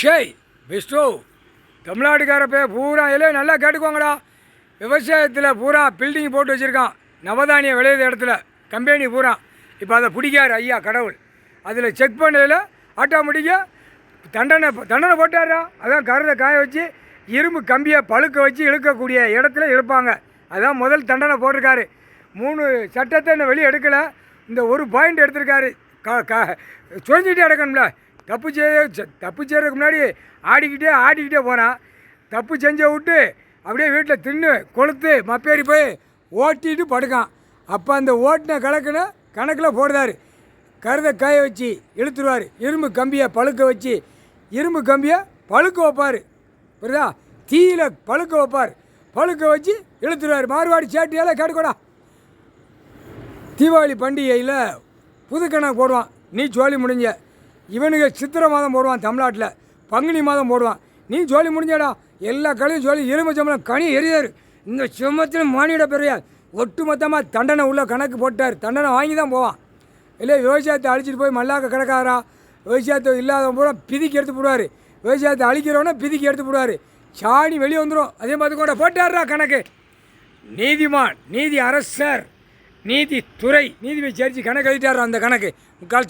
ஷேய் விஷ்ணு தமிழ்நாட்டுக்கார பூரா எல்லாம் நல்லா கேட்டுக்கோங்கடா. விவசாயத்தில் பூரா பில்டிங் போட்டு வச்சுருக்கான், நவதானியம் விளையிற இடத்துல கம்பெனி பூரா. இப்போ அதை பிடிக்காரு ஐயா கடவுள். அதில் செக் பண்ணதில் ஆட்டோமேட்டிக்காக தண்டனை போட்டாரா. அதான் கருதை காய வச்சு இரும்பு கம்பியை பழுக்க வச்சு இழுக்கக்கூடிய இடத்துல இழுப்பாங்க. அதான் முதல் தண்டனை போட்டிருக்காரு. 3 சட்டத்தை இன்னும் வெளியே எடுக்கலை. இந்த ஒரு பாயிண்ட் எடுத்திருக்காரு. சுழிஞ்சிக்கிட்டே எடுக்கணும்ல. தப்பு செய்யறதுக்கு முன்னாடி ஆடிக்கிட்டே போகிறான். தப்பு செஞ்ச விட்டு அப்படியே வீட்டில் தின்னு கொளுத்து மப்பேறி போய் ஓட்டிட்டு படுக்கான். அப்போ அந்த ஓட்டின கணக்கில் போடுறாரு. கருதை காய வச்சு இழுத்துருவார். இரும்பு கம்பியை பழுக்க வச்சு பழுக்க வைப்பார். புரியுதா? தீயில் பழுக்க வைப்பார். பழுக்க வச்சு இழுத்துருவார். மார்வாடி சேட்டியால் கேட்டுக்கூடா. தீபாவளி பண்டிகையில் புது கணக்கு போடுவான். நீ ஜோலி முடிஞ்ச. இவனுக்கு சித்திரை மாதம் போடுவான். தமிழ்நாட்டில் பங்குனி மாதம் போடுவான். நீ ஜோலி முடிஞ்சடா. எல்லா கடையும் ஜோலி எலுமிச்சம்பழம் கனி எரியார். இந்த சுமத்தில் மானிட பெரியார் ஒட்டு மொத்தமாக தண்டனை உள்ள கணக்கு போட்டார். தண்டனை வாங்கி தான் போவான். இல்லை விவசாயத்தை அழிச்சிட்டு போய் மல்லாக்க கிடக்காரா. விவசாயத்தை இல்லாதவன் பூரா பிதிக்கி எடுத்து போடுவார். விவசாயத்தை அழிக்கிறவனா பிதிக்கி எடுத்து போடுவார். சாணி வெளியே வந்துடும். அதே மாதிரி கூட போட்டார்ரா கணக்கு. நீதிமான், நீதி அரசர், நீதித்துறை, நீதிபதி சேர்ச்சி கணக்கு எழுதிட்டார். அந்த கணக்கு முக்கால்